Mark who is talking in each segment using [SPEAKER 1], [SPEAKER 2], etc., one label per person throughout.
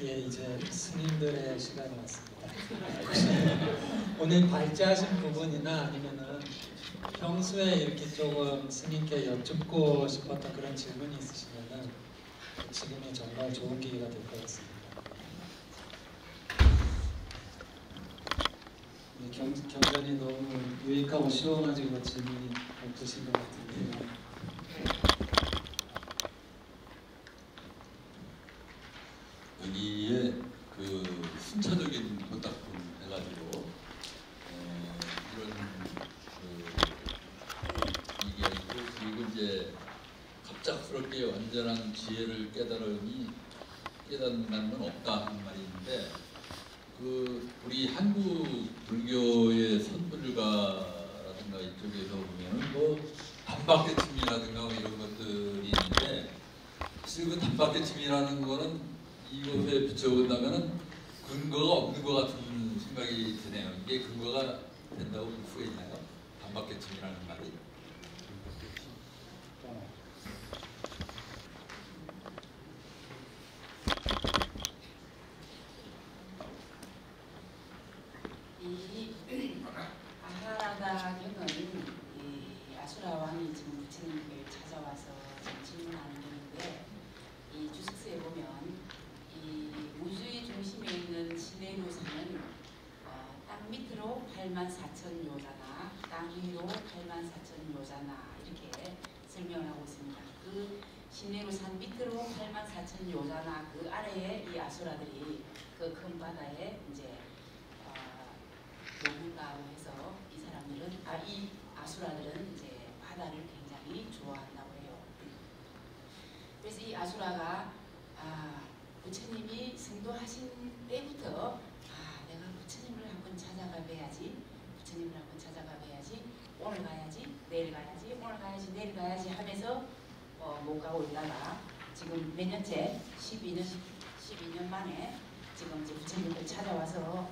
[SPEAKER 1] 예, 이제 스님들의 시간이 왔습니다. 혹시 오늘 발제하신 부분이나 아니면은 평소에 이렇게 조금 스님께 여쭙고 싶었던 그런 질문이 있으시면은 지금이 정말 좋은 기회가 될 것 같습니다. 네, 경전이 너무 유익하고 시원하지고 질문이 없으신 것 같은데요.
[SPEAKER 2] 여기에 그 순차적인 부탁품 해가지고 이런 얘기하시고, 그리고 이제 갑작스럽게 완전한 지혜를 깨닫는다는 건 없다 하는 말이 있는데, 그 우리 한국 불교의 선불가라든가 이쪽에서 보면은 뭐 단박계침이라든가 뭐 이런 것들이 있는데, 사실 그 단박계침이라는 거는 이것에 비춰본다면은 근거가 없는 것 같은 생각이 드네요. 이게 근거가 된다고 볼 수가 있나요? 단박계침이라는 말이.
[SPEAKER 3] 이 아하라다경은 이 아수라 왕이 지금 부처님을 찾아와서 질문하는 건데, 이 주석서에 보면 이 우주의 중심에 있는 시내루사는 땅 밑으로 84,000 요자나 땅 위로 84,000 요자나 이렇게 설명을 하고 있습니다. 그 시내루산 밑으로 84,000 요자나 그 아래에 이 아수라들이 그 큰 바다에 이제 머문다고 해서 이 사람들은 이 아수라들은 이제 바다를 굉장히 좋아한다고 해요. 그래서 이 아수라가 부처님이 성도하신 때부터 내가 부처님을 한번 찾아가 뵈야지, 부처님을 한번 찾아가 뵈야지, 오늘 가야지, 내일 가야지, 오늘 가야지, 내일 가야지 하면서 못 가고 있다가 지금 몇 년째 12년 만에 지금 이제 부처님을 찾아와서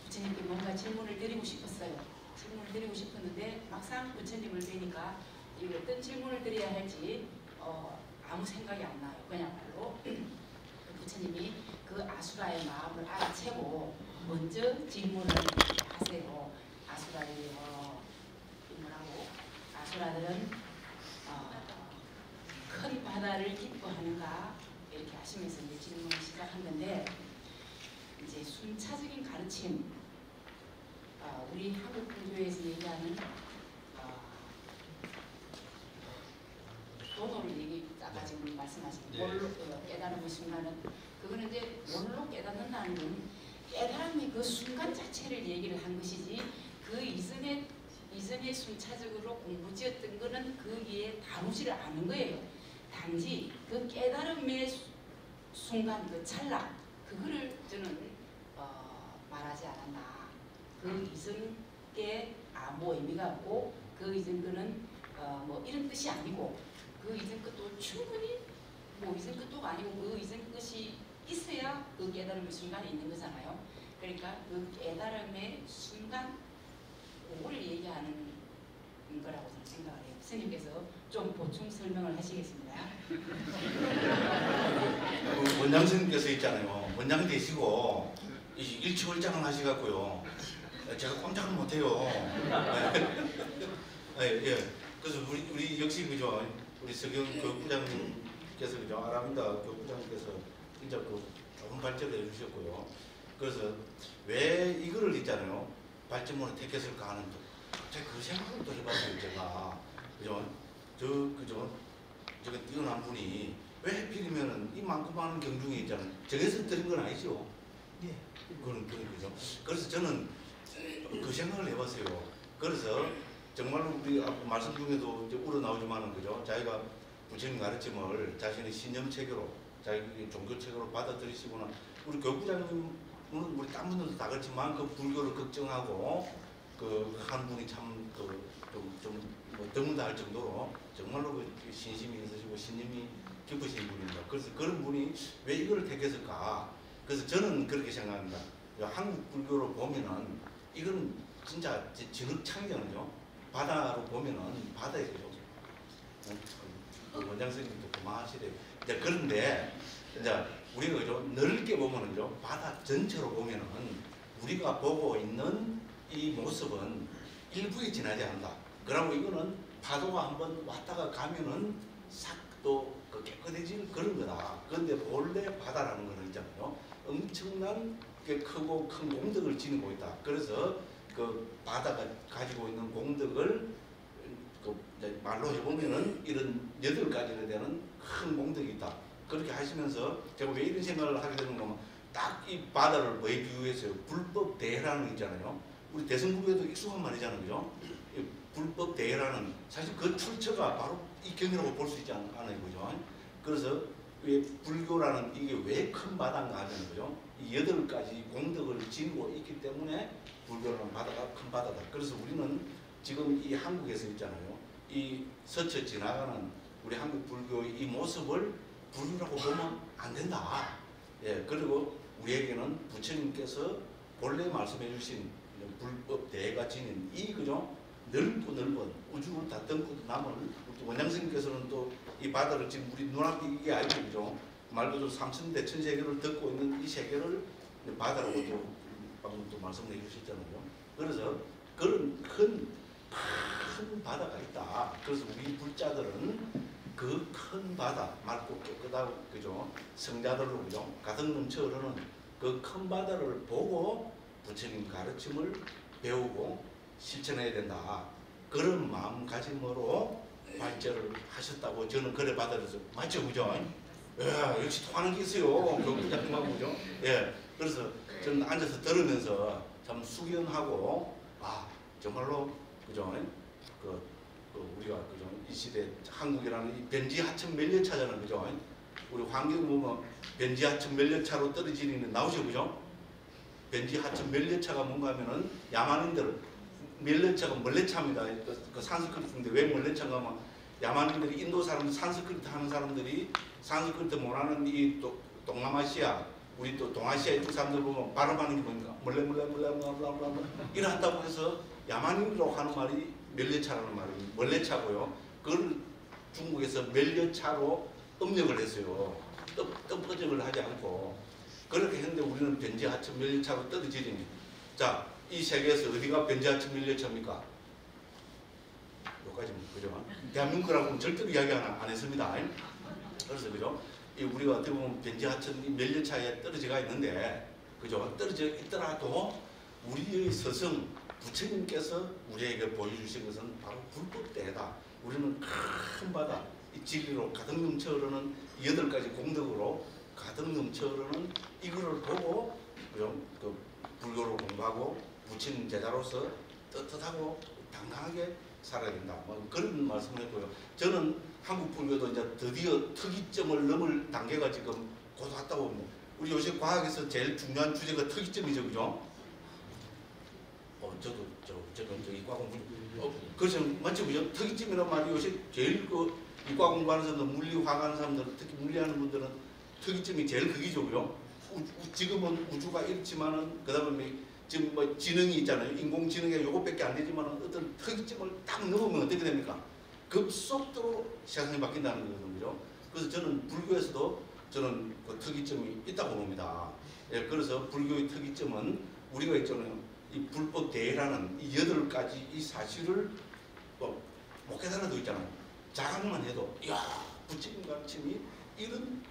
[SPEAKER 3] 부처님께 뭔가 질문을 드리고 싶었어요. 질문을 드리고 싶었는데 막상 부처님을 뵈니까 이 어떤 질문을 드려야 할지 아무 생각이 안 나요. 그야말로 부처님이 그 아수라의 마음을 알아채고 먼저 질문을 하세요. 아수라들이요, 질문하고 아수라들은 큰 바다를 기뻐하는가 이렇게 하시면서 이제 질문을 시작한 건데, 이제 순차적인 가르침, 우리 한국 불교에서 얘기하는 도노를 아까 지금 말씀하신 뭘로 깨달음의 순간은, 그거는 이제 뭘로 깨닫는다는 건 깨달음의 그 순간 자체를 얘기를 한 것이지, 그 이전에 순차적으로 공부지었던 거는 거기에 다루지를 않은 거예요. 단지 그 깨달음의 순간, 그 찰나, 그거를 저는 말하지 않았나. 그 이전 게 뭐 의미가 없고, 그 이전 거는 뭐 이런 뜻이 아니고, 그 이전 것도 충분히 뭐 이전 것도 아니고 그 이전 것이 있어야 그 깨달음의 순간이 있는 거잖아요. 그러니까 그 깨달음의 순간, 그거를 얘기하는 거라고 저는 생각을 해요. 스님께서 좀 보충 설명을 하시겠습니다.
[SPEAKER 4] 원장 스님께서 있잖아요. 원장 되시고 일치월장을 하시갖고요. 제가 꼼짝을 못해요. 예. 그래서 우리 역시 그죠. 우리 서경 교육부장님께서 그죠. 아라민다 교육부장님께서 진짜 그 좋은 발제를 해주셨고요. 그래서 왜 이거를 있잖아요. 발전문을 택했을까 하는 갑자기 그 생각을 또 해봤어요. 제가 그죠. 저가 뛰어난 분이 왜 하필이면은 이만큼 많은 경중이 있잖아요. 정해서 드린 건 아니죠. 예. 그건 그죠. 그래서 저는 그 생각을 해봤어요. 그래서 정말로 우리 말씀 중에도 이제 우러나오지만은 그죠. 자기가 부처님 가르침을 자신의 신념 체계로, 자기 종교 체계로 받아들이시거나, 우리 교육부장님은 우리 딴 분들도 다 그렇지만 그 불교를 걱정하고 그 한 분이 참 뭐 드문다 할 정도로 정말로 그 신심이 있으시고 신념이 깊으신 분입니다. 그래서 그런 분이 왜 이걸 택했을까? 그래서 저는 그렇게 생각합니다. 한국 불교로 보면은 이건 진짜 진흙창경이죠. 바다로 보면은 바다에 그죠. 원장 선생님도 그만하시래요. 그런데 이제 우리가 그죠 넓게 보면은요 바다 전체로 보면은 우리가 보고 있는 이 모습은 일부에 지나지 않는다. 그러고 이거는 파도가 한번 왔다가 가면은 싹또 깨끗해질 그런 거다. 그런데 본래 바다라는 거는 있잖아요. 엄청난 게 크고 큰 공덕을 지니고 있다. 그래서 그 바다가 가지고 있는 공덕을 그 말로 해보면은 이런 8가지로 되는 큰 공덕이 있다. 그렇게 하시면서 제가 왜 이런 생각을 하게 되는 거면 딱 이 바다를 뭐에 비유해서요. 불법 대해라는 거 있잖아요. 우리 대승불교에도 익숙한 말이잖아요. 그죠? 불법 대해라는 사실 그 출처가 바로 이 경이라고 볼 수 있지 않아요. 그죠? 그래서 왜 불교라는 이게 왜 큰 바다인가 하면 그죠? 이 8가지 공덕을 지니고 있기 때문에 불교라는 바다가 큰 바다다. 그래서 우리는 지금 이 한국에서 있잖아요. 이 스쳐 지나가는 우리 한국 불교의 이 모습을 불교라고 보면 안 된다. 예, 그리고 우리에게는 부처님께서 본래 말씀해 주신 불법 대해가 지닌 이 그죠? 넓고 넓은 우주를 다 덮고 남을 원장스님께서는 또 이 바다를 지금 우리 눈앞에 이게 아니죠. 그죠? 말 그대로 삼천대 천세계를 덮고 있는 이 세계를 바다라고 또 방금 또 말씀해 주셨잖아요. 그래서 그런 큰 바다가 있다. 그래서 우리 불자들은 그 큰 바다, 맑고 깨끗하고 그죠? 성자들로 그죠? 가득 넘쳐 흐르는 그 큰 바다를 보고 부처님 가르침을 배우고 실천해야 된다. 그런 마음가짐으로 발제를 하셨다고 저는 그래 받아들여서 맞죠, 그죠? 예, 역시 통하는 게 있어요. 교부장님하고 그죠? 예, 그래서 저는 앉아서 들으면서 참 숙연하고 아 정말로 그죠? 우리가 그죠? 이 시대 한국이라는 이 변지하천 멸려차잖아요, 그죠? 우리 환경 보면 변지하천 멸려차로 떨어지는 나오죠, 그죠? 변지하천 멸려차가 뭔가 하면은 야만인들 멸려차가 멀레차입니다. 그 산스크리트인데 왜 멀레차인가 하면 야만인들이 인도 사람들 산스크리트 하는 사람들이 산스크리트 못하는 이 동남아시아 우리 또 동아시아 이쪽 사람들 보면 발음하는 게 뭡니까? 멀레 이래 한다고 해서 야만인이라고 하는 말이 멸려차라는 말이 멀레차고요. 그걸 중국에서 멸려차로 음력을 했어요. 뜬버적을 하지 않고 그렇게 했는데 우리는 변지하천 멸려차로 떨어지니 자, 이 세계에서 어디가 변지하천 멸려차입니까? 여기까지 그죠? 대한민국이라고는 절대로 이야기 안 했습니다. 그래서 그죠? 우리가 어떻게 보면 변지하천 멸려차에 떨어져가 있는데 그죠? 떨어져 있더라도 우리의 스승 부처님께서 우리에게 보여주신 것은 바로 불법대다. 우리는 큰 바다, 이 진리로 가득 넘쳐 흐르는 8가지 공덕으로 가득 넘쳐 흐르는 이거를 보고 그죠? 그 불교를 공부하고 부처님 제자로서 떳떳하고 당당하게 살아야 된다. 뭐 그런 말씀을 했고요. 저는 한국 불교도 이제 드디어 특이점을 넘을 단계가 지금 곧 왔다고 봅니다. 우리 요새 과학에서 제일 중요한 주제가 특이점이죠, 그죠? 저도 이과 공부 그래서 맞죠, 그죠? 특이점이란 말이 요새 제일 그 이과 공부하는 사람들, 물리 화학하는 사람들, 특히 물리하는 분들은 특이점이 제일 극이죠, 그죠? 지금은 우주가 이렇지만은 그다음에 지금 뭐 지능이 있잖아요. 인공지능에 요것밖에 안 되지만은 어떤 특이점을 딱 넣으면 어떻게 됩니까? 급속도로 세상이 바뀐다는 거거든요. 그래서 저는 불교에서도 저는 그 특이점이 있다고 봅니다. 예, 그래서 불교의 특이점은 우리가 있잖아요. 이 불법 대해라는 이 8가지 이 사실을 뭐 목회자라도 있잖아요. 자각만 해도 이야 부처님 가르침이 이런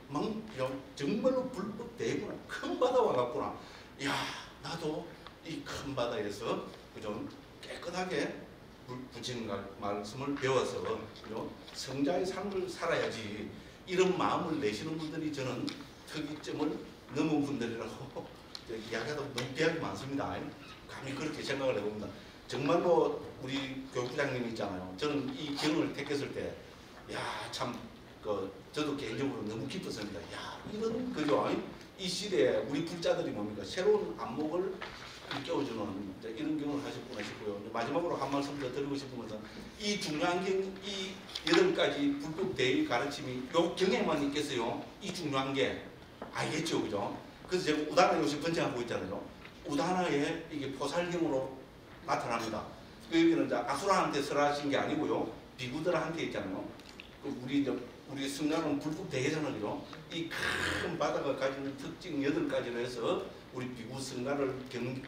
[SPEAKER 4] 정말로 불법 대해구나. 큰 바다 와갔구나. 이야 나도 이 큰 바다에서 그죠 깨끗하게 부처님 말씀을 배워서 그죠 성자의 삶을 살아야지 이런 마음을 내시는 분들이 저는 특이점을 넘은 분들이라고 이야기하다 너무 대학이 많습니다. 감히 그렇게 생각을 해봅니다. 정말로 우리 교육부장님 있잖아요. 저는 이 경을 택했을 때 야 참 저도 개인적으로 너무 기뻤습니다. 야 이런 그죠 이 시대에 우리 불자들이 뭡니까 새로운 안목을 일깨워주는 이런 경험을 하셨구나 싶고요. 마지막으로 한 말씀 더 드리고 싶은 것은 이 중요한 이 8가지 불법 대의 가르침이 요 경에만 있겠어요. 이 중요한 게 알겠죠, 그죠? 그래서 제가 우다나 요새 번창하고 있잖아요. 우다나에 이게 포살경으로 나타납니다. 그 여기는 이제 아수라한테 설하신 게 아니고요. 비구들한테 있잖아요. 우리 이제 우리 성나는 불법 대회잖아요. 이 큰 바다가 가지는 특징 8가지로 해서 우리 비구 성가를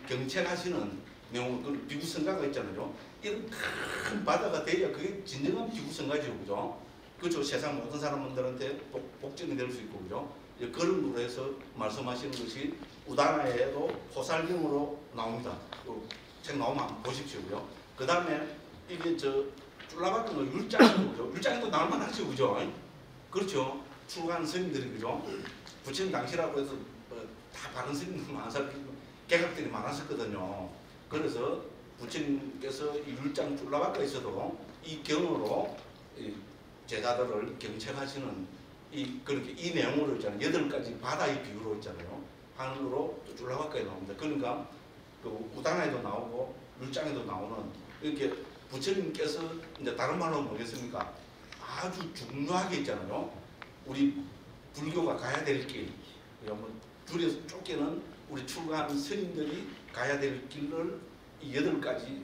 [SPEAKER 4] 경책하시는 명호, 그 비구 성가가 있잖아요. 이런 큰 바다가 돼야 그게 진정한 비구 성가죠, 그죠? 그죠? 세상 모든 사람들한테 복전이 될 수 있고, 그죠? 그런 거로 해서 말씀하시는 것이 우다나에도 호살경으로 나옵니다. 책 나오면 한번 보십시오, 그죠? 그 다음에 이게 쫄라봤던 거 율장이죠, 그죠? 율장이도 나올만 하죠, 그죠? 그렇죠? 출가한 스님들이, 그죠? 부처님 당시라고 해서 다 바른 스님들 많아서 개각들이 많았었거든요. 그래서 부처님께서 이 율장 쫄라박가 있어도 이 경으로 이 제자들을 경책하시는 그렇게 이 내용으로 있잖아요. 8가지 바다의 비유로 있잖아요. 하늘로 또 쫄라박가에 나옵니다. 그러니까 그 우다나에도 나오고 율장에도 나오는 이렇게 부처님께서 이제 다른 말로 뭐겠습니까? 아주 중요하게 있잖아요. 우리 불교가 가야 될 길, 뭐 줄여서 쫓기는 우리 출가하는 스님들이 가야 될 길을 이 8가지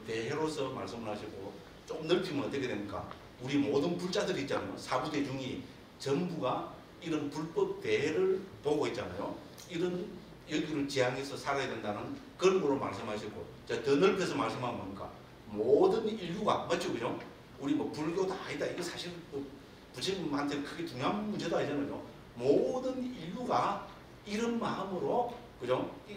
[SPEAKER 4] 대해로서 말씀을 하시고 좀 넓히면 어떻게 됩니까? 우리 모든 불자들이 있잖아요. 사부대중이 전부가 이런 불법 대해를 보고 있잖아요. 이런 여기를 지향해서 살아야 된다는 그런 거로 말씀하시고, 자, 더 넓혀서 말씀하면 뭡니까? 모든 인류가, 맞죠, 그죠? 우리 뭐 불교다 아니다, 이거 사실 부처님한테 크게 중요한 문제도 아니잖아요. 모든 인류가 이런 마음으로, 그죠? 이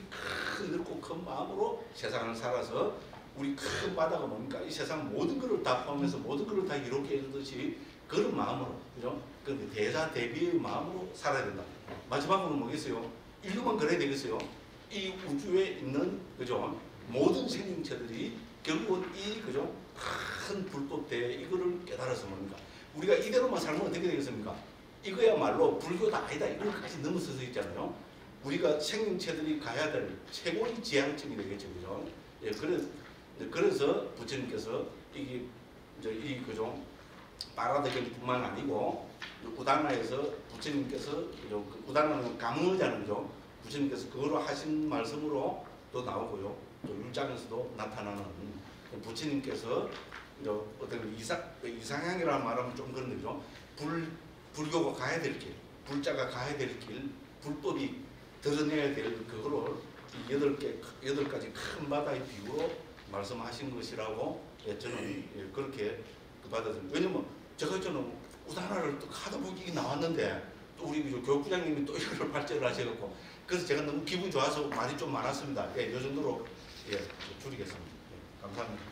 [SPEAKER 4] 큰 넓고 큰 마음으로 세상을 살아서 우리 큰 바다가 뭡니까? 이 세상 모든 것을 다 포함해서 모든 것을 다 이롭게 해주듯이 그런 마음으로, 그죠? 그 대사 대비의 마음으로 살아야 된다. 마지막으로 뭐겠어요? 인류만 그래야 되겠어요? 이 우주에 있는, 그죠? 모든 생명체들이 결국은 이, 그죠? 큰 불법 대해 이거를 깨달아서 뭡니까? 우리가 이대로만 살면 어떻게 되겠습니까? 이거야말로 불교다 아니다 이걸까지 넘어서서 있잖아요. 우리가 생명체들이 가야 될 최고의 지향점이 되겠죠, 그죠? 예, 그래서 부처님께서 이게 이 그죠? 파라대경뿐만 아니고 우다나에서 부처님께서 우다나는 감흥의자는 그죠? 부처님께서 그거로 하신 말씀으로 또 나오고요. 또 율장에서도 나타나는 부처님께서 어떤 이상향이라는 말하면 좀 그런 거죠. 불교가 가야 될 길, 불자가 가야 될 길, 불법이 드러내야 될 그거를 이 8가지 큰 바다의 비유로 말씀하신 것이라고 저는 그렇게 받았습니다. 왜냐면 저는 우다나를 또 하다 보니 이게 나왔는데 또 우리 교육부장님이 또 이걸 발제를 하셔갖고 그래서 제가 너무 기분이 좋아서 말이 좀 많았습니다. 예, 이 정도로 줄이겠습니다. 예, 감사합니다.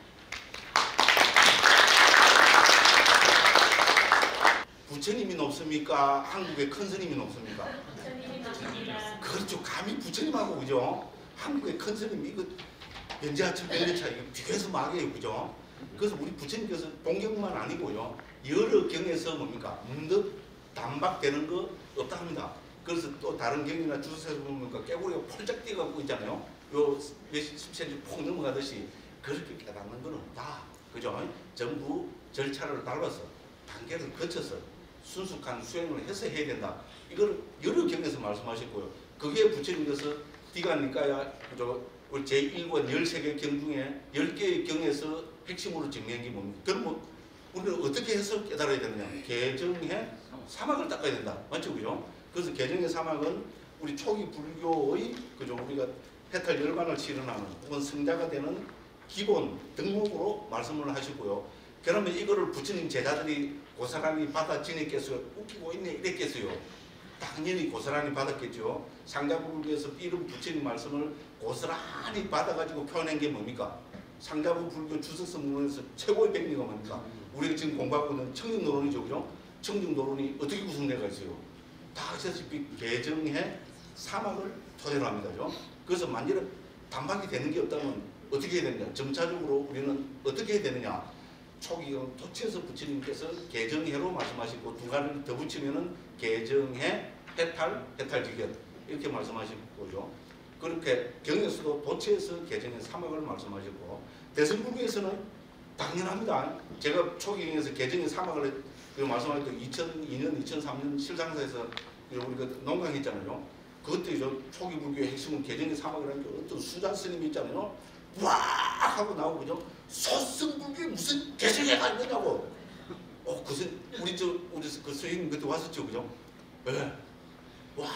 [SPEAKER 4] 부처님이 높습니까? 한국의 큰 스님이 높습니까?
[SPEAKER 3] 부처님이 높습니다.
[SPEAKER 4] 그렇죠. 감히 부처님하고, 그죠? 한국의 큰 스님 이거 연재하천 연재차 이거 비교해서 막이에요, 그죠? 그래서 우리 부처님께서 본경만 아니고요, 여러 경에서 뭡니까? 문득 단박되는 거 없다 합니다. 그래서 또 다른 경이나 주석에서 보면 깨구리가 폴짝 뛰어가고 있잖아요. 요 몇십 cm 폭 넘어가듯이 그렇게 깨닫는 건 없다, 그죠? 전부 절차를 밟아서 단계를 거쳐서 순숙한 수행을 해서 해야 된다. 이걸 여러 경에서 말씀하셨고요. 그게 부처님께서 디가니까야 제1권 13개 경 중에 10개의 경에서 핵심으로 정리한 게 뭡니까? 그럼 뭐 우리는 어떻게 해서 깨달아야 되느냐? 개정의 사막을 닦아야 된다. 맞죠, 그죠? 그래서 개정의 사막은 우리 초기 불교의, 그죠? 우리가 해탈 열반을 실현하는 혹은 성자가 되는 기본 등목으로 말씀을 하시고요. 그러면 이거를 부처님 제자들이 고스란히 받아 지냈겠어요? 웃기고 있네 이랬겠어요? 당연히 고스란히 받았겠죠. 상자부불교에서 이런 부처님 말씀을 고스란히 받아가지고 표현한 게 뭡니까? 상자부불교 주석성문에서 최고의 백리가 뭡니까? 우리가 지금 공부하고 있는 청정노론이죠, 그죠? 청정노론이 어떻게 구성되어 있어요? 다 아시다시피 개정의 사막을 토대로 합니다, 그죠? 그래서 만일에 단박이 되는 게 없다면 어떻게 해야 되느냐? 점차적으로 우리는 어떻게 해야 되느냐? 초기 도치에서 부처님께서 개정해로 말씀하시고 두 가지를 더 붙이면은 개정해, 해탈직견 이렇게 말씀하신 거죠. 그렇게 경에서도 도치에서 개정해 사막을 말씀하셨고 대승불교에서는 당연합니다. 제가 초기 경에서 개정해 사막을 말씀할 때 2002년, 2003년 실상사에서 우리가 농강했잖아요. 그것도 초기 불교의 핵심은 개정해 사막이라는 게 어떤 수자 스님이 있잖아요. 와 하고 나오고 그죠? 소승불교에 무슨 개정해가 있느냐고 우리 그 선생님 그때 왔었죠, 그죠? 네. 와,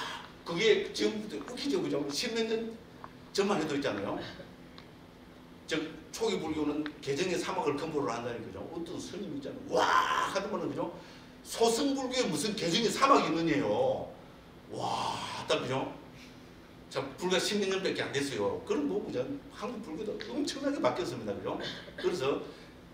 [SPEAKER 4] 그게 지금부터 웃기죠, 그죠? 10몇 년 전만 해도 있잖아요. 초기 불교는 개정의 사막을 근본으로 한다는 거죠. 어떤 스님이 있잖아요. 와 하더만은 그죠? 소승불교에 무슨 개정의 사막이 있느냐요. 와, 딱 그죠? 자, 불과 10몇 년밖에 안 됐어요. 그럼 뭐 그죠? 한국 불교도 엄청나게 바뀌었습니다, 그죠? 그래서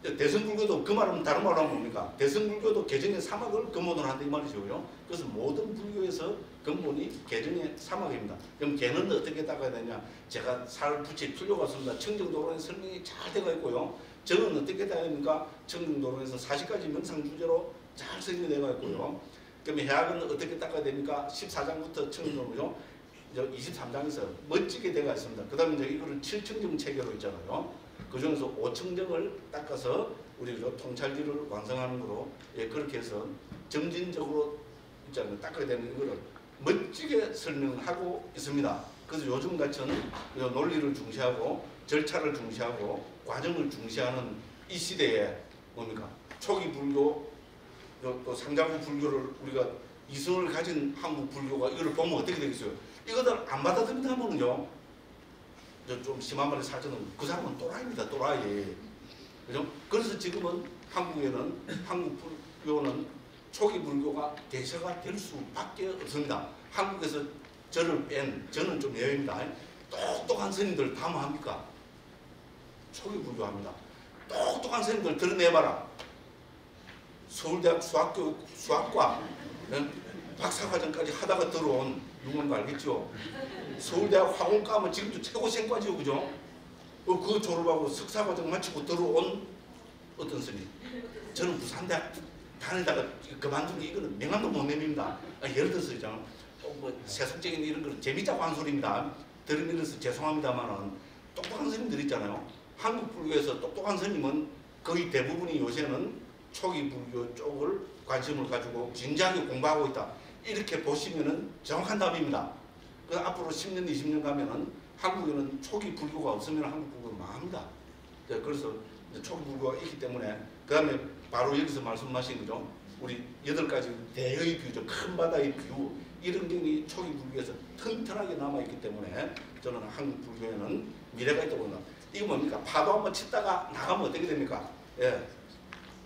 [SPEAKER 4] 대승불교도 그 말은 다른 말로 하면 뭡니까? 대승불교도 개정의 사막을 근본으로 한다 이 말이죠. 그래서 모든 불교에서 근본이 개정의 사막입니다. 그럼 개는 어떻게 닦아야 되냐? 제가 살 붙일 필요가 없습니다. 청정도론에 설명이 잘 되어 있고요. 정은 어떻게 닦아야 됩니까? 청정도론에서 40가지 명상주제로 잘 설명이 되어 있고요. 그럼 해학은 어떻게 닦아야 됩니까? 14장부터 청정도론이죠. 23장에서 멋지게 되어 있습니다. 그 다음에 이거를 7청정 체계로 있잖아요. 그 중에서 5청정을 닦아서 우리 통찰기를 완성하는 거로 그렇게 해서 점진적으로 있잖아요. 닦아야 되는 이거를 멋지게 설명하고 있습니다. 그래서 요즘 같은 논리를 중시하고 절차를 중시하고 과정을 중시하는 이 시대에 뭡니까? 초기 불교 또 상자부 불교를 우리가 이성을 가진 한국 불교가 이걸 보면 어떻게 되겠어요? 이거들 안 받아들인다 하면은요. 좀 심한 말을 사전은 그 사람은 또라이입니다. 또라이. 그죠? 그래서 지금은 한국에는 한국 불교는 초기 불교가 대세가 될 수밖에 없습니다. 한국에서 저를 뺀 저는 좀 예외입니다. 똑똑한 스님들 다 뭐합니까? 초기 불교합니다. 똑똑한 스님들 드러내봐라. 서울대학 수학과 박사과정까지 하다가 들어온 누군가 알겠죠? 서울대학 화공과면 지금도 최고생과죠, 그죠? 그 졸업하고 석사과정 마치고 들어온 어떤 스님. 저는 부산대학 다니다가 그만두는 이거는 명함도 못 내밉니다. 예를 들어서 뭐 세속적인 이런 거 재밌자고 한 소리입니다. 들으면서 죄송합니다만은 똑똑한 스님들 있잖아요. 한국 불교에서 똑똑한 스님은 거의 대부분이 요새는 초기 불교 쪽을 관심을 가지고 진지하게 공부하고 있다. 이렇게 보시면은 정확한 답입니다. 그 앞으로 10년, 20년 가면은 한국에는 초기 불교가 없으면 한국 불교는 망합니다. 그래서 초기 불교가 있기 때문에 그 다음에 바로 여기서 말씀하신 거죠. 우리 8가지 대의 뷰죠. 큰 바다의 뷰 이런 경이 초기 불교에서 튼튼하게 남아있기 때문에 저는 한국 불교에는 미래가 있다고 봅니다. 이거 뭡니까? 파도 한번 치다가 나가면 어떻게 됩니까?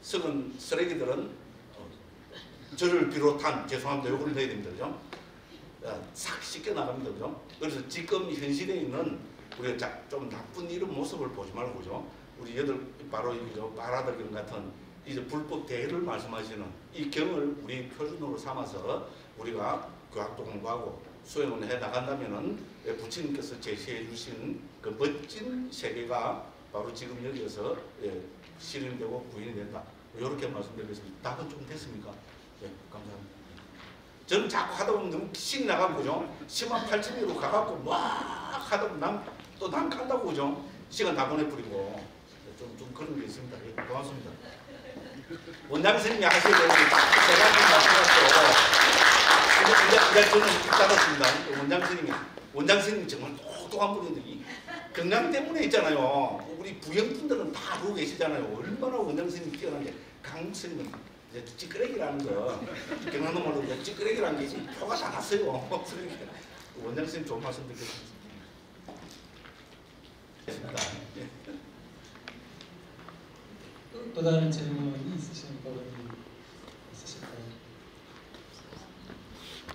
[SPEAKER 4] 썩은 쓰레기들은 저를 비롯한 죄송합니다. 요거를 넣어야 됩니다. 그죠? 싹 씻겨 나갑니다. 그죠? 그래서 지금 현실에 있는 우리가 좀 나쁜 이런 모습을 보지 말고 그죠? 우리 바로 이죠 바라더경 같은 이제 불법 대회를 말씀하시는 이 경을 우리 표준으로 삼아서 우리가 교학도 공부하고 수행을 해 나간다면은 부처님께서 제시해 주신 그 멋진 세계가 바로 지금 여기에서 실현되고 부인이 된다. 이렇게 말씀드리겠습니다. 답은 좀 됐습니까? 네, 감사합니다. 저는 자꾸 하다 보면 너무 신이 나가고 그죠? 10만 8천리로 가갖고 막 하다 보면 또 남 간다고 그죠? 시간 다 보내버리고 좀 그런 게 있습니다. 예, 고맙습니다. 원장 선생님이 하셔야 되는 제가 좀 말씀하셨고 이제 저는 잡았습니다. 원장 선생님이 정말 똑똑한 분들이 건강 때문에 있잖아요. 우리 부영분들은 다 알고 계시잖아요. 얼마나 원장 선생님이 뛰어난데 강국 선생님은 찌끄레기라는 거 경상도 말로 찌끄레기라는 게 표가 다 났어요. 원장 선생님 좋은 말씀 드리겠습니다.
[SPEAKER 1] 또 다른 질문 있으신 분이 있으실까요?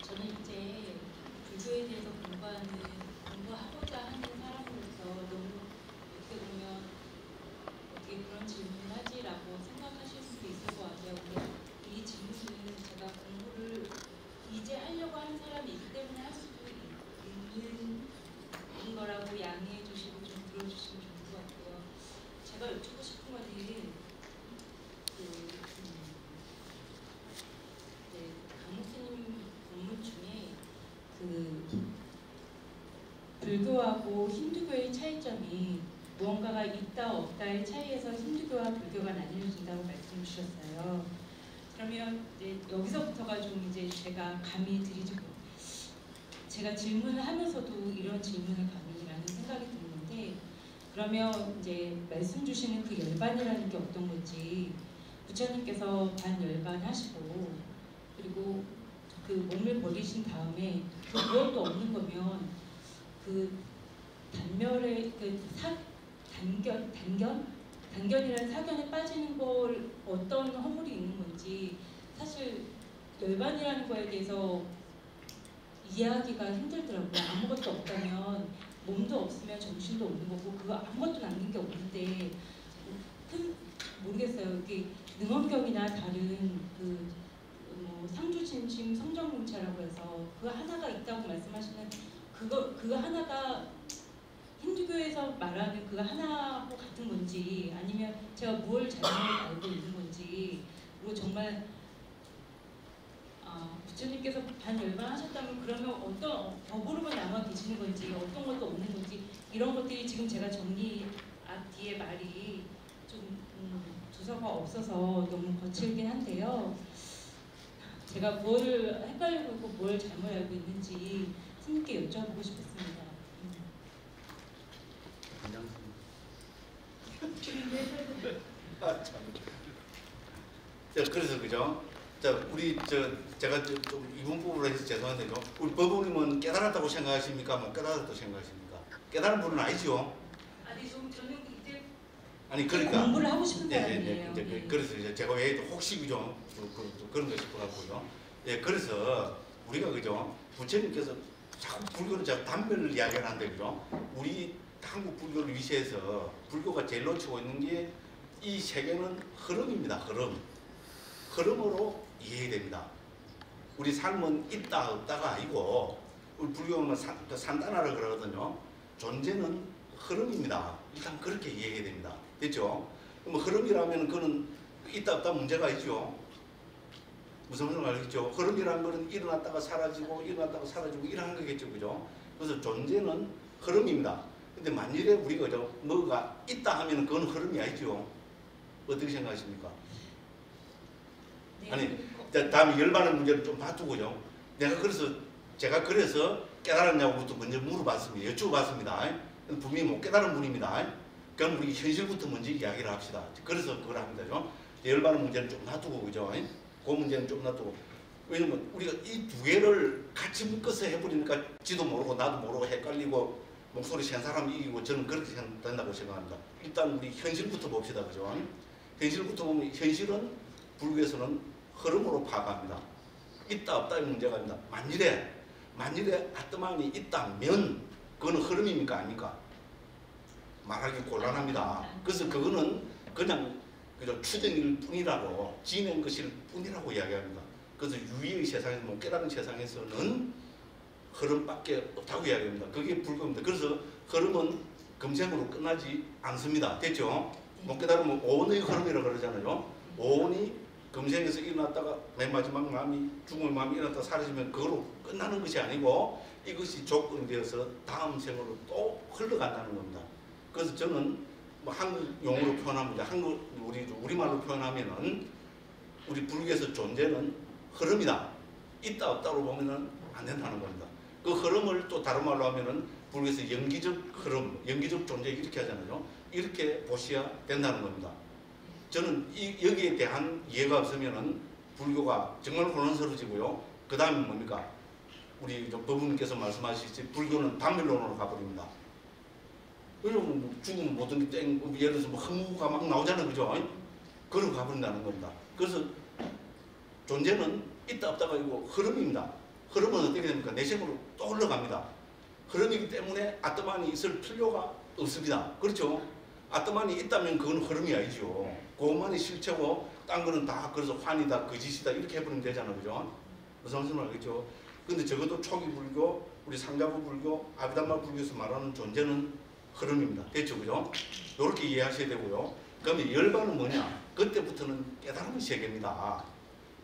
[SPEAKER 5] 저는 이제 불교에 대해서 공부하고자 하는 사람으로서 너무 어떻게 보면 어떻게 그런 질문을 하지라고 생각하실 수도 있을 것 같아요. 근데 이 질문은 제가 공부를 이제 하려고 하는 사람이기 때문에 할 수도 있는 거라고 양해해 주시고 좀 들어주시면 좋을 것 같고요. 제가 여쭙고 싶은 거는 강목스님 본문 중에 불교하고 힌두교의 차이점이 무언가가 있다 없다의 차이에서 힌두교와 불교가 나뉘어진다고 말씀해 주셨어요. 그러면 이제 여기서부터가 좀 이제 제가 감히 드리죠. 제가 질문을 하면서도 이런 질문을 감히라는 생각이 드는데, 그러면 이제 말씀 주시는 그 열반이라는 게 어떤 건지, 부처님께서 반열반하시고 그리고 그 몸을 버리신 다음에 그 무엇도 없는 거면 그 단멸의 단견이라는 사견에 빠지는 걸 어떤 허물이 있는 건지 사실 열반이라는 거에 대해서 이해하기가 힘들더라고요. 아무것도 없다면 몸도 없으면 정신도 없는 거고 그거 아무것도 남는 게 없는데 모르겠어요. 이게 능엄경이나 다른 그 상주진심 성정문차라고 해서 그 하나가 있다고 말씀하시는 그거 하나가 힌두교에서 말하는 그거 하나하고 같은 건지 아니면 제가 뭘 잘못 알고 있는 건지 그리고 정말 부처님께서 반열반하셨다면 그러면 어떤 더불어만 남아 계시는 건지 어떤 것도 없는 건지 이런 것들이 지금 제가 정리 뒤에 말이 좀 주소가 없어서 너무 거칠긴 한데요. 제가 뭘 헷갈리고 있고 뭘 잘못 알고 있는지 스님께 여쭤보고 싶었습니다.
[SPEAKER 4] 그래서 그죠? 자, 우리 제가 좀 이분 부분으로 해서 죄송한데요. 우리 법원님은 깨달았다고 생각하십니까? 뭐 깨달았다고 생각하십니까? 깨달은 분은 아니죠.
[SPEAKER 5] 아니 저는 이제
[SPEAKER 4] 아니 그러니까
[SPEAKER 5] 공부를 하고 싶은 사람이에요.
[SPEAKER 4] 이제 그래서 이제 제가 왜 혹시 그죠? 그런 거 싶어갖고요. 예, 그래서 우리가 그죠? 부처님께서 자꾸 불교를 자꾸 담배를 이야기하는데 그죠? 우리 한국 불교를 위시해서 불교가 제일 놓치고 있는 게 이 세계는 흐름입니다. 흐름으로 이해됩니다. 우리 삶은 있다 없다가 아니고 우리 불교는 산단화를 그러거든요. 존재는 흐름입니다. 일단 그렇게 이해해야 됩니다. 됐죠? 뭐 흐름이라면 그는 있다 없다 문제가 있죠. 무슨 말인지 알겠죠? 흐름이라는 것은 일어났다가 사라지고 일어났다가 사라지고 이러는 거겠죠. 그죠? 그래서 존재는 흐름입니다. 근데 만일에 우리가 뭐가 있다 하면 그건 흐름이 아니죠. 어떻게 생각하십니까?
[SPEAKER 5] 네.
[SPEAKER 4] 아니, 다음에 열반의 문제를 좀 놔두고요. 제가 그래서 깨달았냐고부터 먼저 물어봤습니다. 여쭤봤습니다. 분명히 못 깨달은 분입니다. 그럼 우리 현실부터 먼저 이야기를 합시다. 그래서 그걸 합니다. 열반의 문제는 좀 놔두고, 그죠? 그 문제는 좀 놔두고. 왜냐면 우리가 이 두 개를 같이 묶어서 해버리니까 지도 모르고 나도 모르고 헷갈리고 목소리 센 사람이 이기고 저는 그렇게 된다고 생각합니다. 일단 우리 현실부터 봅시다. 그죠? 현실부터 보면 현실은 불교에서는 흐름으로 파악합니다. 있다 없다의 문제가 아닙니다. 만일에 아트만이 있다면 그거는 흐름입니까 아닙니까? 말하기 곤란합니다. 그래서 그거는 그냥 추정일 뿐이라고 지낸 것일 뿐이라고 이야기합니다. 그래서 유의의 세상에서 못 깨달은 세상에서는 흐름밖에 없다고 이야기합니다. 그게 불교입니다. 그래서 흐름은 금생으로 끝나지 않습니다. 됐죠? 못 깨달으면 오온의 흐름이라고 그러잖아요. 오온이 금생에서 일어났다가 맨 마지막 마음이 죽음의 마음이 일어났다가 사라지면 그걸로 끝나는 것이 아니고 이것이 조건이 되어서 다음 생으로 또 흘러간다는 겁니다. 그래서 저는 뭐 한국 용어로 표현합니다. 우리말로 표현하면은 우리 불교에서 존재는 흐름이다. 있다 없다로 보면은 안 된다는 겁니다. 그 흐름을 또 다른 말로 하면은 불교에서 영기적 흐름, 영기적 존재 이렇게 하잖아요. 이렇게 보셔야 된다는 겁니다. 저는 여기에 대한 이해가 없으면은 불교가 정말 혼란스러워지고요. 그 다음에 뭡니까? 우리 법부님께서 말씀하시지 불교는 단멸론으로 가버립니다. 왜냐면 뭐 죽으면 모든 게 예를 들어서 뭐 흥무가 막 나오잖아요. 그죠? 그러고 가버린다는 겁니다. 그래서 존재는 있다 없다가 아니고 흐름입니다. 흐름은 어떻게 됩니까? 내생으로 또 흘러갑니다. 흐름이기 때문에 아트만이 있을 필요가 없습니다. 그렇죠? 아트만이 있다면 그건 흐름이 아니죠. 그것만이 실체고 딴 거는 다 그래서 환이다, 거짓이다 이렇게 해버리면 되잖아요. 그죠? 무슨 말씀을 알겠죠? 근데 적어도 초기 불교, 우리 상자부 불교, 아비담마 불교에서 말하는 존재는 흐름입니다. 됐죠? 그죠? 이렇게 이해하셔야 되고요. 그러면 열반은 뭐냐? 그때부터는 깨달음의 세계입니다.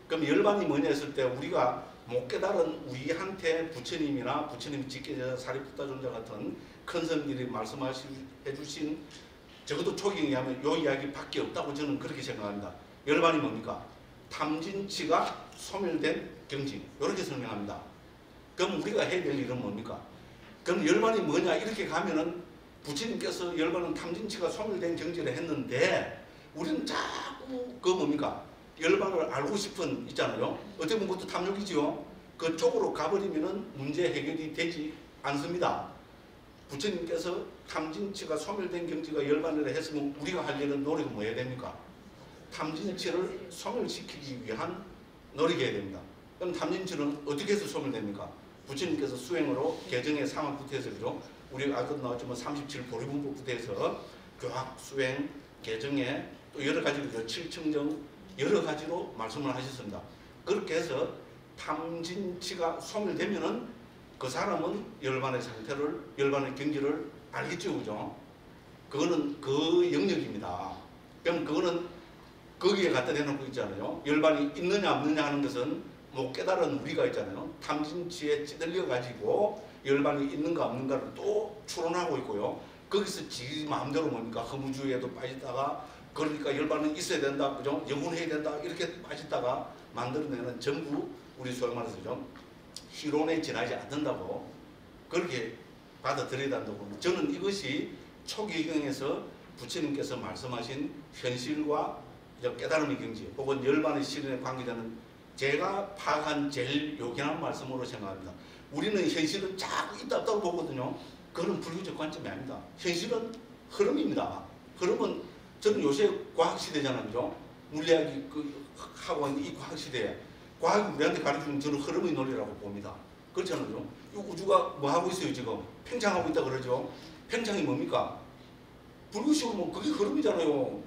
[SPEAKER 4] 그럼 열반이 뭐냐 했을 때 우리가 못 깨달은 우리한테 부처님이나 부처님이 직계자 사리푸타 존자 같은 큰 성들이 말씀해주신 적어도 초기에 하면 이 이야기밖에 없다고 저는 그렇게 생각합니다. 열반이 뭡니까? 탐진치가 소멸된 경지 이렇게 설명합니다. 그럼 우리가 해야 될 일은 뭡니까? 그럼 열반이 뭐냐 이렇게 가면은 부처님께서 열반은 탐진치가 소멸된 경지를 했는데 우리는 자꾸 그 뭡니까? 열반을 알고 싶은 있잖아요. 어떻게 보면 그것도 탐욕이지요. 그쪽으로 가버리면은 문제 해결이 되지 않습니다. 부처님께서 탐진치가 소멸된 경지가 열반이라 했으면 우리가 할 일은 노력은 뭐 해야 됩니까? 탐진치를 소멸시키기 위한 노력해야 됩니다. 그럼 탐진치는 어떻게 해서 소멸됩니까? 부처님께서 수행으로 개정의 상황부터 해서 그죠? 우리 아까도 나왔지만 37 보리분법부터 해서 교학, 수행, 개정에 또 여러 가지로 칠청정 여러 가지로 말씀을 하셨습니다. 그렇게 해서 탐진치가 소멸되면은 그 사람은 열반의 상태를, 열반의 경지를 알겠죠, 그죠? 그거는 그 영역입니다. 그럼 그거는 거기에 갖다 대놓고 있잖아요. 열반이 있느냐 없느냐 하는 것은 못 깨달은 우리가 있잖아요. 탐진치에 찌들려 가지고 열반이 있는가 없는가를 또 추론하고 있고요. 거기서 지 마음대로 뭡니까? 허무주의에도 빠지다가 그러니까 열반은 있어야 된다, 그죠? 영혼해야 된다 이렇게 빠지다가 만들어내는 전부 우리 소위 말해서 좀 희론에 지나지 않는다고 그렇게 받아들여야 된다고. 저는 이것이 초기경에서 부처님께서 말씀하신 현실과 깨달음의 경지 혹은 열반의 실현에 관계되는 제가 파악한 제일 요긴한 말씀으로 생각합니다. 우리는 현실은 자꾸 있다 없다고 보거든요. 그건 불교적 관점이 아닙니다. 현실은 흐름입니다. 흐름은 저는 요새 과학시대잖아요. 그죠? 물리학이 하고 있는 이 과학시대에 과학이 우리한테 가르치는 저는 흐름의 논리라고 봅니다. 그렇잖아요. 이 우주가 뭐 하고 있어요 지금? 팽창하고 있다 그러죠. 팽창이 뭡니까? 불교식으로 뭐 그게 흐름이잖아요.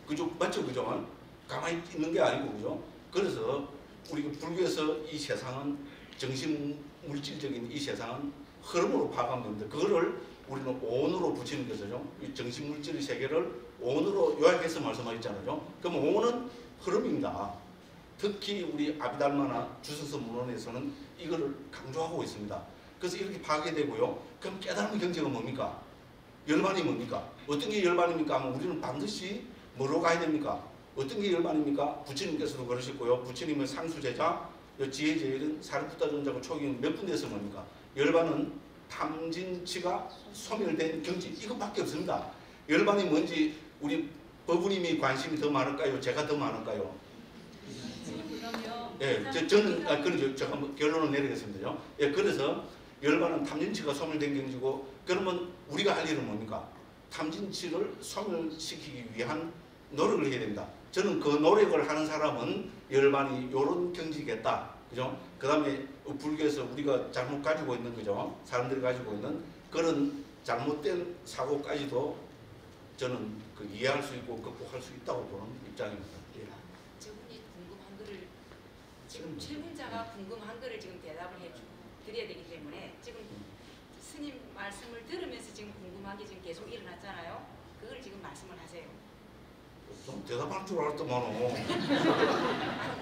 [SPEAKER 4] 그죠? 맞죠? 그죠? 가만히 있는 게 아니고 그죠? 그래서 우리 불교에서 이 세상은 정신 물질적인 이 세상은 흐름으로 파악하면 됩니다. 그거를 우리는 오온으로 부처님께서죠. 이 정신 물질의 세계를 오온으로 요약해서 말씀하셨잖아요. 그럼 오온은 흐름입니다. 특히 우리 아비달마나 주석서 문헌에서는 이거를 강조하고 있습니다. 그래서 이렇게 파악이 되고요. 그럼 깨달음의 경지가 뭡니까? 열반이 뭡니까? 어떤 게 열반입니까? 하면 우리는 반드시 뭐로 가야 됩니까? 어떤 게 열반입니까? 부처님께서도 그러셨고요. 부처님의 상수제자, 지혜제일은 사리푸타 전자고 초기는 몇 군데에서 뭡니까? 열반은 탐진치가 소멸된 경지 이것밖에 없습니다. 열반이 뭔지 우리 법부님이 관심이 더 많을까요? 제가 더 많을까요? 예, 저는 그런 제가 한번 결론을 내리겠습니다. 예, 그래서 열반은 탐진치가 소멸된 경지고 그러면 우리가 할 일은 뭡니까? 탐진치를 소멸시키기 위한 노력을 해야 됩니다. 저는 그 노력을 하는 사람은 열반이 이런 경지겠다. 그죠? 그 다음에 불교에서 우리가 잘못 가지고 있는 거죠. 사람들이 가지고 있는 그런 잘못된 사고까지도 저는 이해할 수 있고 극복할 수 있다고 보는 입장입니다. 예.
[SPEAKER 3] 저분이 궁금한 거를 지금 질문자가 궁금한 거를 지금 대답을 드려야 되기 때문에 지금 스님 말씀을 들으면서 지금 궁금한 게 지금 계속 일어났잖아요. 그걸 지금 말씀을 하세요.
[SPEAKER 4] 좀 대답할 줄 알았더만은.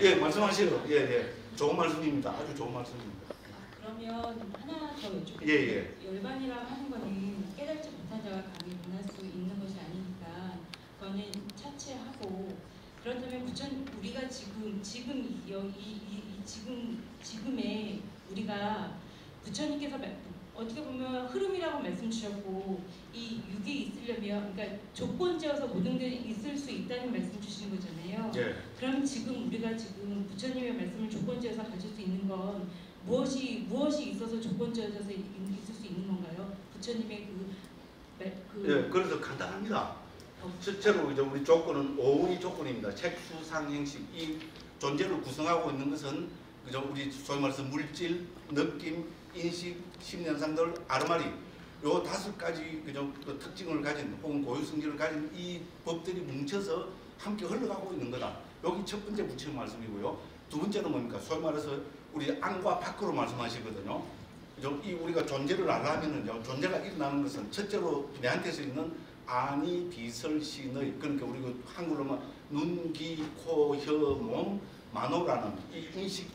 [SPEAKER 4] 예, 말씀하세요. 예, 예. 좋은 말씀입니다. 아주 좋은 말씀입니다.
[SPEAKER 5] 그러면 하나 더 여쭤볼게요.
[SPEAKER 4] 예, 예.
[SPEAKER 5] 열반이라고 하는 거는 깨달지 못한 자가 감히 논할 수 있는 것이 아니니까 그거는 차치하고 그렇다면 우리가 지금의 우리가 부처님께서 어떻게 보면 흐름이라고 말씀 주셨고 이 육이 있으려면 그러니까 조건지어서 모든 게 있을 수 있다는 말씀 주신 거잖아요.
[SPEAKER 4] 예.
[SPEAKER 5] 그럼 지금 우리가 지금 부처님의 말씀을 조건지어서 가질 수 있는 건 무엇이 있어서 조건지어서 있을 수 있는 건가요? 부처님의
[SPEAKER 4] 예, 그래서 간단합니다. 실제로 이제 우리 조건은 오운이 조건입니다. 색수, 상, 행식 이 존재를 구성하고 있는 것은 그죠? 우리 소위 말해서 물질, 느낌, 인식, 심연상들, 아르마리 요 5가지 그죠? 그 특징을 가진 혹은 고유 성질을 가진 이 법들이 뭉쳐서 함께 흘러가고 있는 거다. 여기 첫 번째 부처님 말씀이고요. 두 번째는 뭡니까? 소위 말해서 우리 안과 밖으로 말씀하시거든요. 그죠? 이 우리가 존재를 알려면은요, 존재가 일어나는 것은 첫째로 내한테서 있는 아니, 비설, 신의 그러니까 우리 그 한글로만 눈, 귀, 코, 혀, 몸, 만호라는 이 인식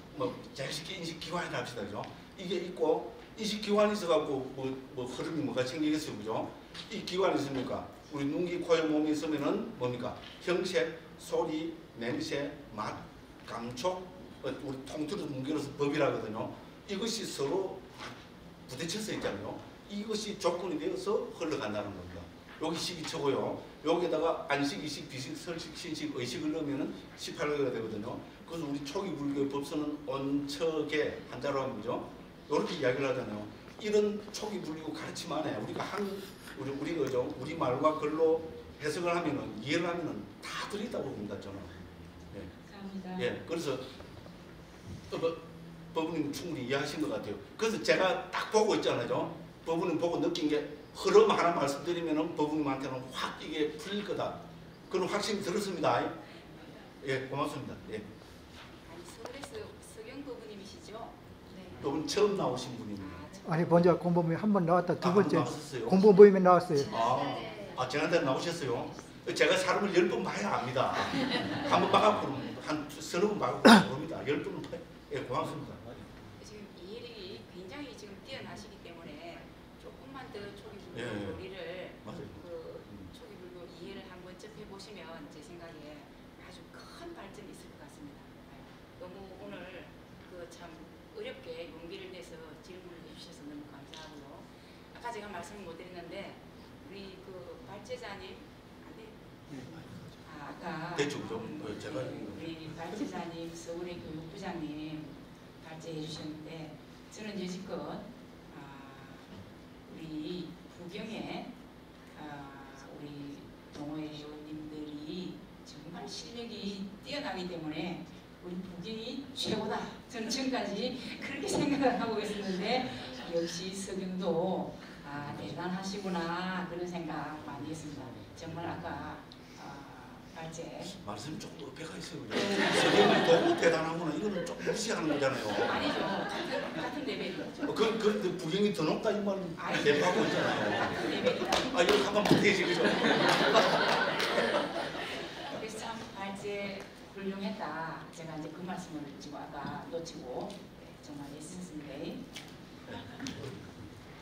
[SPEAKER 4] 제일 쉽게 인식 기관이라 합시다, 그죠? 이게 있고 인식 기관이 있어갖고 뭐 흐름이 뭐가 생기겠어요, 그죠? 이 기관이 있으니까 우리 눈, 귀, 코, 혀, 몸이 있으면은 뭡니까? 형색, 소리, 냄새, 맛, 감촉, 우리 통틀어서 문결로서 법이라거든요. 이것이 서로 부딪혀서 있잖아요. 이것이 조건이 되어서 흘러간다는 겁니다. 여기 시기초고요. 여기다가 안식, 이식, 비식, 설식, 신식, 의식을 넣으면은 18개가 되거든요. 그래서 우리 초기 불교의 법서는 언척에 한자로 하는 거죠. 이렇게 이야기를 하잖아요. 이런 초기 불교 가르침 안에 우리가 우리 말과 글로 해석을 하면은 이해를 하면은 다 들어있다고 봅니다 저는. 예.
[SPEAKER 5] 감사합니다.
[SPEAKER 4] 예. 그래서 법원님 충분히 이해하신 것 같아요. 그래서 제가 딱 보고 있잖아요. 법원님 보고 느낀 게 흐름 하나 말씀드리면은 법원님한테는 확 이게 풀릴 거다. 그런 확신이 들었습니다. 예, 고맙습니다. 예.
[SPEAKER 3] 아니, 서울에서 서경 부부님이시죠? 네.
[SPEAKER 4] 이번 처음 나오신 분입니다.
[SPEAKER 6] 아니 먼저 공보 모임 한 번 나왔다 두 번째
[SPEAKER 4] 나왔었어요.
[SPEAKER 6] 공보 모임에 나왔어요.
[SPEAKER 4] 지난달에 나오셨어요? 제가 사람을 10번 봐야 압니다. 한 번 봐갖고 한 30번 봐갖고 모릅니다. 10번 봐요. 예, 고맙습니다.
[SPEAKER 3] 지금 이해력이 굉장히 지금 뛰어나시기 때문에 조금만 더 초기 불교
[SPEAKER 4] 예, 예.
[SPEAKER 3] 논리를
[SPEAKER 4] 맞아요.
[SPEAKER 3] 그 초기 불교 이해를 한번 접해보시면 제 생각에 아주 큰 발전이 있을 것 같습니다. 너무 오늘 그 참 어렵게 용기를 내서 질문을 해주셔서 너무 감사하고요. 아까 제가 말씀을 못 드렸는데 우리 그 발제자님 안 돼요? 아까
[SPEAKER 4] 대충 좀 제가
[SPEAKER 3] 우리 발제자님 서울의 교육부장님 발제해 주셨는데 저는 여지껏 우리 부경에 우리 동호회 회원님들이 정말 실력이 뛰어나기 때문에 우리 부경이 최고다. 저는 지금까지 그렇게 생각을 하고 있었는데 역시 서경도 대단하시구나 그런 생각 많이 했습니다. 정말 아까 발제
[SPEAKER 4] 말씀 조금 어폐가 있어요. 선생님이 너무 대단하구나. 이거는 좀 무시하는 거잖아요.
[SPEAKER 3] 아니죠. 같은 레벨이죠.
[SPEAKER 4] 그 부경이 더 높다 이 말은 대파고 있잖아요.
[SPEAKER 3] 같은 레벨이다.
[SPEAKER 4] 이거 한번 못해야지 그죠?
[SPEAKER 3] 그래서 참 발제 훌륭했다. 제가 이제 그 말씀을 지금 아까 놓치고 정말 애쓰셨습니다.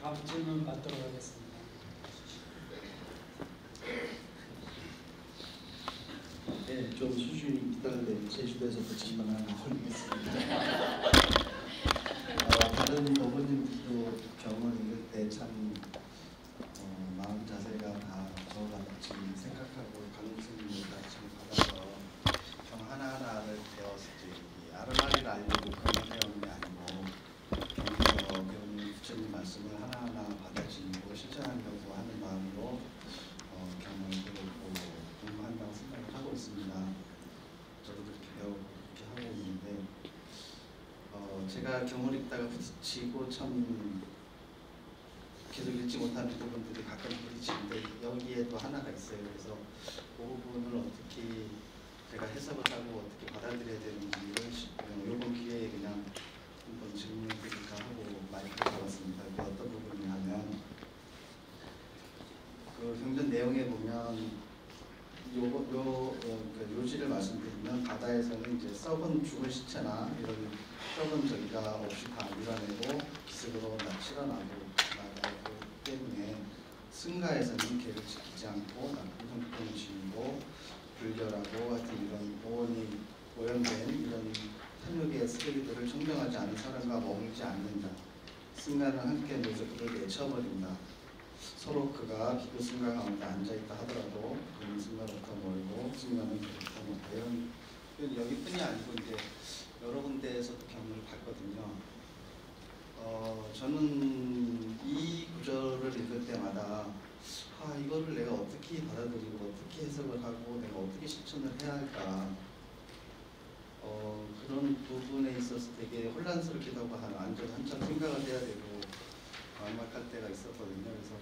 [SPEAKER 1] 다음 질문 받도록 하겠습니다.
[SPEAKER 7] 네, 좀 수준이 있다는데 제주도에서도 질문 하나 올리겠습니다. 다른 어머님들도 경을 읽을 때 참 마음 자세가 다 저와 같이 생각하고 강승님 가르침을 받아서 경 하나하나를 배웠지 아르마리를 알려고 그만 배우는 게 아니고 경에서 배우는 부처님 말씀을 하나하나 받아들이고 실천하려고 하는 마음으로 경을 배우고 공부한다고 생각을 하고 있습니다. 저도 그렇게 배우고 그렇게 하고 있는데 제가 경을 읽다가 부딪히고 참 계속 읽지 못하는 부분들이 가끔 부딪히는데 여기에 또 하나가 있어요. 그래서 그 부분을 어떻게 제가 해석을 하고 어떻게 받아들여야 되는지 이번 기회에 그냥 한번 질문을 드릴까 하고 마이크를 잡았습니다. 그 어떤 부분이냐면 그 경전 내용에 보면 요지를 말씀드리면 바다에서는 이제 썩은 죽은 시체나 이런 썩은 저기가 없이 다 밀어내고 기습으로 실어나고 나가기 때문에 승가에서는 개를 지키지 않고 나쁜 성품을 지니고 불결하고 하여튼 이런 오온이 오염된 이런 탐욕의 쓰레기들을 청정하지 않은 사람과 머물지 않는다. 승가는 함께 모여서 그를 내쳐버린다. 서로 그가 기도 승가 가운데 앉아있다 하더라도 그는 승가로부터 멀고 승가는 그로부터 멀다. 이런 여기뿐이 아니고 이제 여러 군데에서도 경험을 봤거든요. 저는 이 구절을 읽을 때마다 이거를 내가 어떻게 받아들이고 어떻게 해석을 하고 내가 어떻게 실천을 해야 할까 그런 부분에 있어서 되게 혼란스럽기도 하고 한참 생각을 해야 되고 막막할 때가 있었거든요. 그래서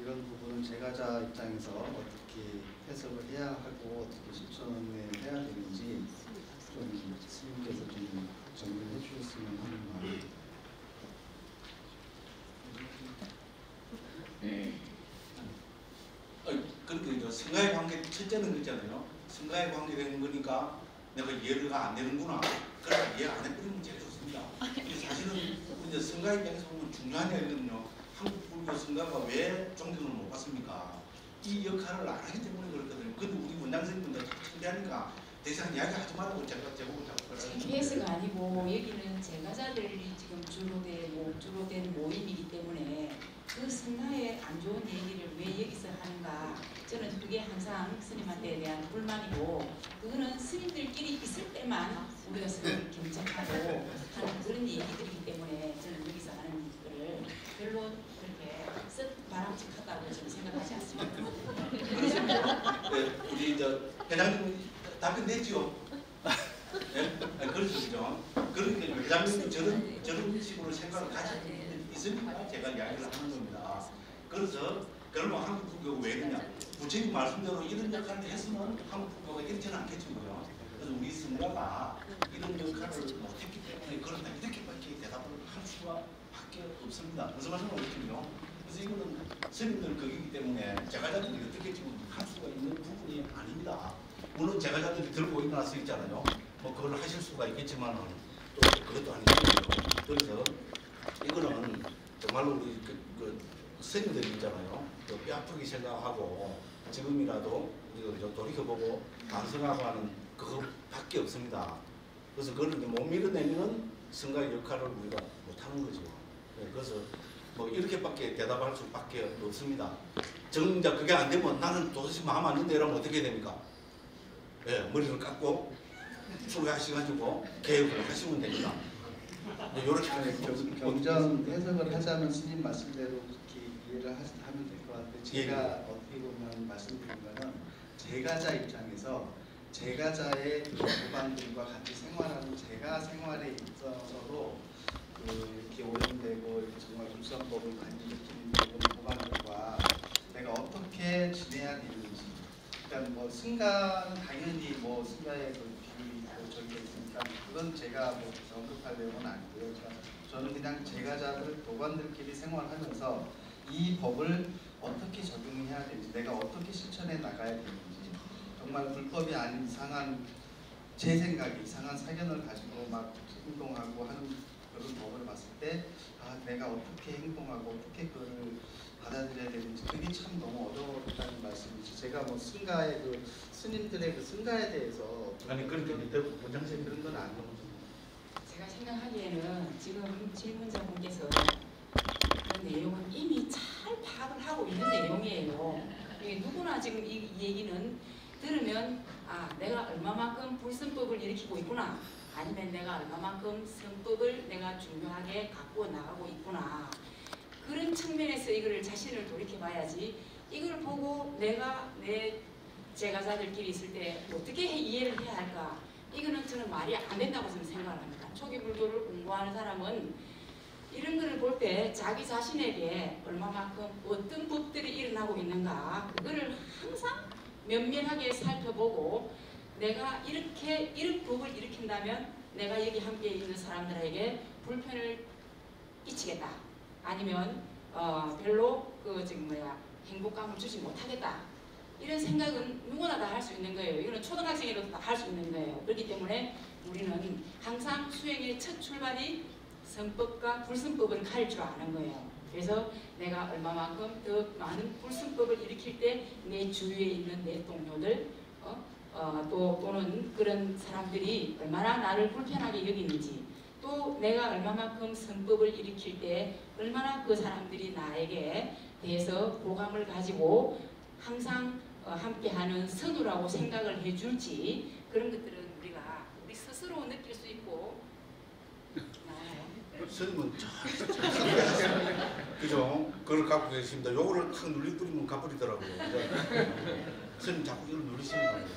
[SPEAKER 7] 이런 부분은 제가자 입장에서 어떻게 해석을 해야 하고 어떻게 실천을 해야 되는지 좀 스님께서 좀 정리해 주셨으면 하는 마음입니다.
[SPEAKER 4] 그러니까 성가의 관계 첫째는 그렇잖아요. 성가의 관계된 거니까 내가 이해가 안 되는구나. 그러니까 이해 안 해버리면 제일 좋습니다. 근데 사실은 이제 성가 입장에서 보면 중요한 얘기거든요. 한국 불교 성가가 왜 존경을 못 받습니까? 이 역할을 안 하기 때문에 그렇거든요. 근데 우리 원장선생님들 창피하니까 대상 이야기하지 말라고 제가 제목을 잡고
[SPEAKER 3] 창피해서가 아니고 여기는 제가자들이 지금 주로 된 모임이기 때문에 그 성가의 안 좋은 얘기를 왜 여기서 하는가? 저는 그게 항상 스님한테 대한 불만이고, 그거는 스님들끼리 있을 때만 우리가 스님을 경청하고 하는 그런 얘기들이기 때문에 저는 여기서 하는 거를 별로 그렇게 썩 바람직하다고 저는 생각하지 않습니다.
[SPEAKER 4] 네, 우리 저 회장님 답변 됐죠? 네? 그렇죠, 그죠? 그러니까 회장님도 저런 식으로 생각을 가지고 있으니까 제가 이야기를 하는 겁니다. 그래서 그러면 한국 불교가 왜 그러냐? 부처님 말씀대로 이런 역할을 했으면 한국 불교가 이렇지는 않겠지만요. 그래서 우리 스님가 이런 역할을 못했기 때문에 그런다 이렇게밖에 대답을 할 수가 밖에 없습니다. 무슨 말씀을 드리죠? 그래서 이거는 스님들 거기기 때문에 제가자들이 어떻게 지금 할 수가 있는 부분이 아닙니다. 물론 제가자들이 들고 일어날 수 있잖아요. 뭐 그걸 하실 수가 있겠지만은 또 그것도 아니거든요. 그래서 이거는 정말로 우리 그 스님들이 있잖아요. 또 뼈아프게 생각하고 지금이라도 우리가 좀 돌이켜보고 반성하고 하는 그것밖에 없습니다. 그래서 그걸 이제 못 밀어내면은 성가의 역할을 우리가 못하는 거죠. 네, 그래서 뭐 이렇게밖에 대답할 수밖에 없습니다. 정작 그게 안 되면 나는 도대체 마음 안 든다 이러면 어떻게 됩니까? 예, 머리를 깎고 출가하셔가지고 개혁을 하시면 됩니다. 네, 이렇게
[SPEAKER 7] 경전 해석을 하자면 스님 말씀대로 이렇게 이해를 하면 될 것 같아요. 제가 어떻게 보면 말씀드린 거는 제가자 입장에서 제가자의 고관들과 같이 생활하는 제가 생활에 있어서도 이렇게 오염되고 이렇게 정말 불선법을 많이 일으키는 고관들과 내가 어떻게 지내야 되는지, 그러니까 뭐 승가는 당연히 뭐 승가의 그 비율이고 저게 있으니까 그건 제가 뭐 언급할 내용은 아니고요. 저는 그냥 제가자들 도관들끼리 생활하면서 이 법을 어떻게 적용해야 되는지, 내가 어떻게 실천해 나가야 되는지, 정말 불법이 아닌 이상한 제 생각에 이상한 사견을 가지고 막 행동하고 하는 그런 법을 봤을 때 내가 어떻게 행동하고 어떻게 그거를 받아들여야 되는지 그게 참 너무 어려웠다는 말씀이죠. 제가 뭐 승가의 그 스님들의 그 승가에 대해서
[SPEAKER 4] 아니 그렇게
[SPEAKER 7] 원장님 그런 건 아니에요.
[SPEAKER 3] 제가 생각하기에는 지금 질문자분께서 그런 내용은 이미 잘 파악을 하고 있는 내용이에요. 누구나 지금 이 얘기는 들으면 내가 얼마만큼 불선법을 일으키고 있구나, 아니면 내가 얼마만큼 선법을 내가 중요하게 갖고 나가고 있구나, 그런 측면에서 이거를 자신을 돌이켜봐야지 이걸 보고 내가 내 제가자들끼리 있을 때 어떻게 이해를 해야 할까, 이거는 저는 말이 안 된다고 저는 생각을 합니다. 초기 불교를 공부하는 사람은 이런 거를 볼 때 자기 자신에게 얼마만큼 어떤 법들이 일어나고 있는가, 그거를 항상 면면하게 살펴보고 내가 이렇게 이런 법을 일으킨다면 내가 여기 함께 있는 사람들에게 불편을 끼치겠다, 아니면 별로 행복감을 주지 못하겠다, 이런 생각은 누구나 다 할 수 있는 거예요. 이거는 초등학생이라도 다 할 수 있는 거예요. 그렇기 때문에 우리는 항상 수행의 첫 출발이 선법과 불선법을 가릴 줄 아는 거예요. 그래서 내가 얼마만큼 더 많은 불선법을 일으킬 때 내 주위에 있는 내 동료들 또는 그런 사람들이 얼마나 나를 불편하게 여기는지, 또 내가 얼마만큼 선법을 일으킬 때 얼마나 그 사람들이 나에게 대해서 호감을 가지고 항상 함께하는 선우라고 생각을 해줄지, 그런 것들은 우리 스스로 느낄 수 있고 나아요.
[SPEAKER 4] 스님은 그죠? 그걸 갖고 계십니다. 요거를 탁 눌리뿌리면 가버리더라고요. 스님 자꾸 이걸 누리시는 거예요.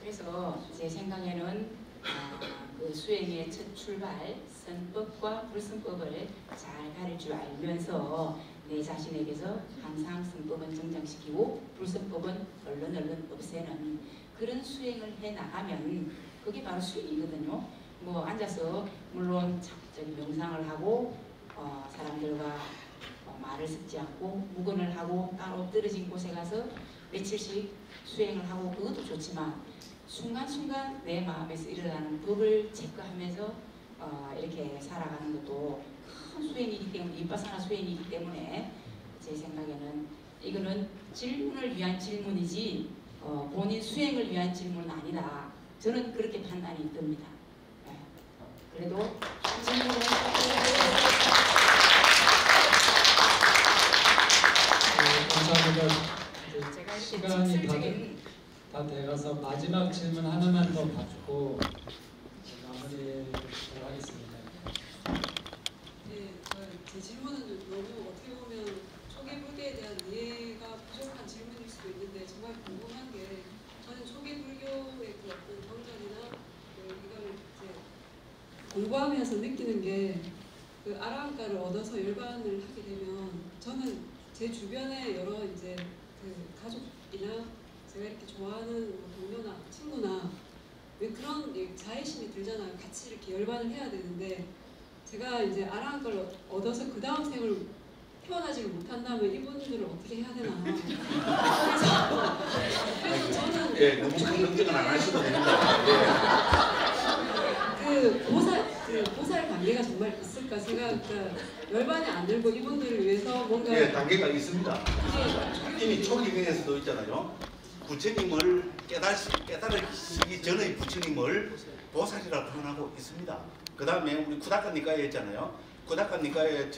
[SPEAKER 3] 그래서 제 생각에는 그 수행의 첫 출발, 선법과 불선법을 잘 가릴 줄 알면서 내 자신에게서 항상 선법은 정장시키고 불선법은 얼른 없애는 그런 수행을 해 나가면 그게 바로 수행이거든요. 뭐 앉아서 물론 명상을 하고 사람들과 말을 섞지 않고 묵언을 하고 따로 떨어진 곳에 가서 며칠씩 수행을 하고 그것도 좋지만 순간순간 내 마음에서 일어나는 법을 체크하면서 이렇게 살아가는 것도 큰 수행이기 때문에, 윗바사나 수행이기 때문에 제 생각에는 이거는 질문을 위한 질문이지 본인 수행을 위한 질문은 아니다. 저는 그렇게 판단이 듭니다. 네. 그래도 질문을
[SPEAKER 1] 나와서 마지막 질문 하나만 더 받고 마무리를 하겠습니다.
[SPEAKER 8] 네, 제 질문은 너무 어떻게 보면 초계 불교에 대한 이해가 부족한 질문일 수도 있는데 정말 궁금한 게 저는 초계 불교의 그 어떤 정전이나 이걸 이제 공부하면서 느끼는 게 그 아라한가를 얻어서 열반을 하게 되면 저는 제 주변에 여러 이제 그 가족이나 제가 이렇게 좋아하는 뭐 동료나 친구나 왜 그런 자애심이 들잖아요. 같이 이렇게 열반을 해야 되는데 제가 이제 아라한가를 얻어서 그 다음 생을 태어나지를 못한다면 이분들을 어떻게 해야 되나. 그래서 저는
[SPEAKER 4] 예, 너무 큰 걱정은 안 하셔도 됩니다.
[SPEAKER 8] 그 보살 관계가 정말 있을까 생각. 그러니까 열반이 안 들고 이분들을 위해서 뭔가
[SPEAKER 4] 예, 단계가 있습니다. 이미 초기경에서도 있잖아요. 부처님을 깨달으시기 전의 부처님을 보살이라고 표현하고 있습니다. 그 다음에 우리 쿠다카 니카에 있잖아요. 쿠다카 니카에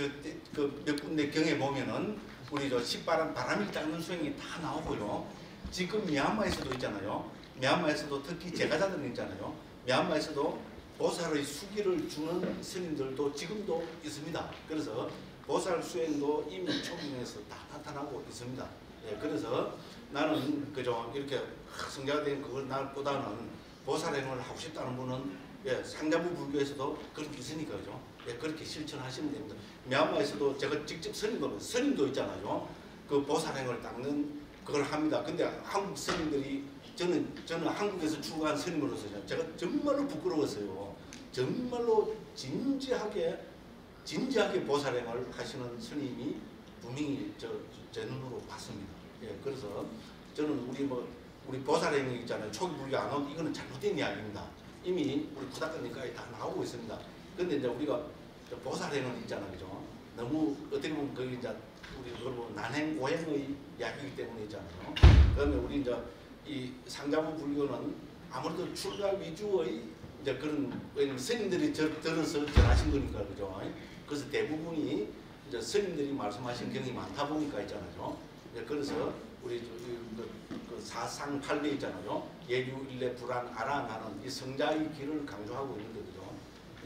[SPEAKER 4] 몇 군데 경에 보면은 우리 저 식바람 바람을 닦는 수행이 다 나오고요. 지금 미얀마에서도 있잖아요. 미얀마에서도 특히 제가자들 있잖아요. 미얀마에서도 보살의 수기를 주는 스님들도 지금도 있습니다. 그래서 보살 수행도 이미 초기경에서 다 나타나고 있습니다. 예, 그래서 나는 그저 이렇게 성자가 된 그걸 날보다는 보살행을 하고 싶다는 분은 예, 상자부 불교에서도 그런 게 있으니까 그죠? 예, 그렇게 실천하시면 됩니다. 미얀마에서도 제가 직접 스님도 있잖아요. 그 보살행을 닦는 그걸 합니다. 근데 한국 스님들이 저는 한국에서 출가한 스님으로서 제가 정말로 부끄러웠어요. 정말로 진지하게 보살행을 하시는 스님이 분명히 제 눈으로 봤습니다. 예, 그래서 저는 우리 보살행이 있잖아요. 초기 불교 안 오고 이거는 잘못된 이야기입니다. 이미 우리 쿠다카니까지 다 나오고 있습니다. 근데 이제 우리가 보살행은 있잖아요, 그죠? 너무 어떻게 보면 그게 이제 우리 그걸 보면 난행 오행의 이야기이기 때문에 있잖아요. 그다음에 우리 이제 이 상자부 불교는 아무래도 출가 위주의 이제 그런 왜냐면 스님들이 들어서 전하신 거니까 그죠? 그래서 대부분이 이제 스님들이 말씀하신 경이 많다 보니까 있잖아요. 그래서 우리 그 사상팔배 있잖아요. 예유, 일례, 불안, 아란 하는 이 성자의 길을 강조하고 있는 거죠.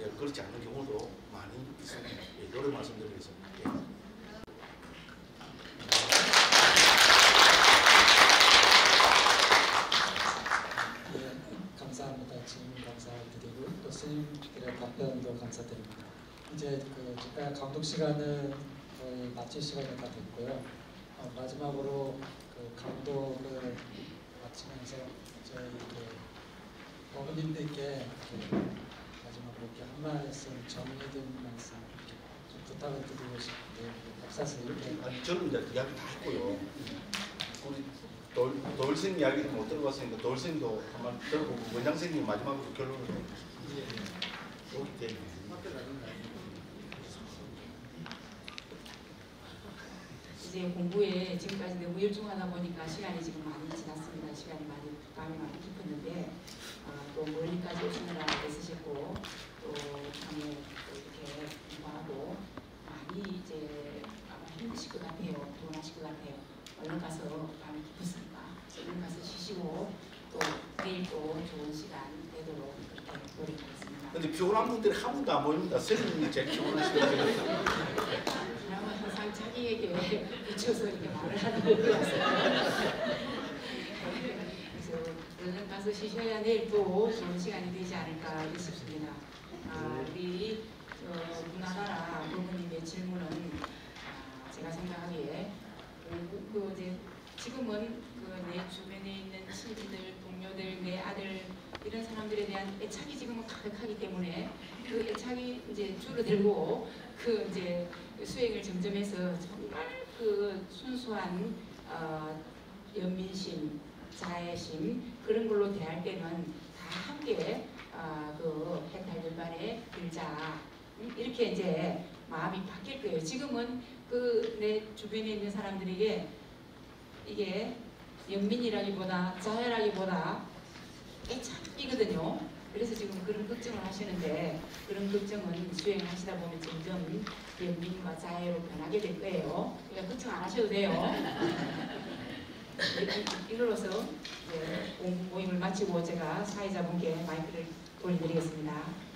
[SPEAKER 4] 예, 그렇지 않은 경우도 많이 있습니다. 예, 이런 말씀드리겠습니다. 예.
[SPEAKER 1] 감사합니다. 질문 감사드리고 또 스님들의 답변도 감사드립니다. 이제 제가 감독 시간은 거의 마칠 시간이 다 됐고요. 마지막으로 감독을 마치면서 저희 어머님들께 마지막으로 이렇게 한 말씀 정리된 말씀 좀 부탁을 드리고 싶은데 없어서 이렇게
[SPEAKER 4] 아니 저는 이제 이야기 다 했고요. 우리 돌생 이야기도 못 들어봤으니까 돌생도 한번 들어보고 원장생님 마지막으로 결론을 여기 때문에
[SPEAKER 3] 이제 공부에 지금까지 너무 열중하다 보니까 시간이 지금 많이 지났습니다. 시간이 많이 마음이 많이 깊었는데 또 멀리까지 오시느라 애쓰셨고 또 밤에 또 이렇게 공부하고 많이 이제 아마 힘드실 것 같아요. 피곤하실 것 같아요. 얼른 가서 밤이 깊었으니까 얼른 가서 쉬시고 또 내일 또 좋은 시간 되도록 그렇게 노력하겠습니다.
[SPEAKER 4] 근데 피곤한 분들이 한 분도 안 보입니다. 스님이 제일 피곤하시거든요.
[SPEAKER 3] 그러면 항상 자기에게 붙여서 이렇게 말을 하는 것 같아요. 그래서 얼른 가서 쉬셔야 내일 또 좋은 시간이 되지 않을까 싶습니다. 우리 문화가라 부모님의 질문은 제가 생각하기에 이제 지금은 내 주변에 있는 친구들, 동료들, 내 아들 이런 사람들에 대한 애착이 지금은 가득하기 때문에 그 애착이 이제 줄어들고 이제 수행을 점점해서 정말 순수한 연민심, 자애심 그런 걸로 대할 때는 다 함께 해탈열반에 들자 이렇게 이제 마음이 바뀔 거예요. 지금은 내 주변에 있는 사람들에게 이게 연민이라기보다 자애라기보다 애착이거든요. 그래서 지금 그런 걱정을 하시는데 그런 걱정은 수행을 하시다 보면 점점 연민과 자애로 변하게 될 거예요. 그러니까 걱정 안 하셔도 돼요. 이로써 모임을 마치고 제가 사회자분께 마이크를 돌려드리겠습니다.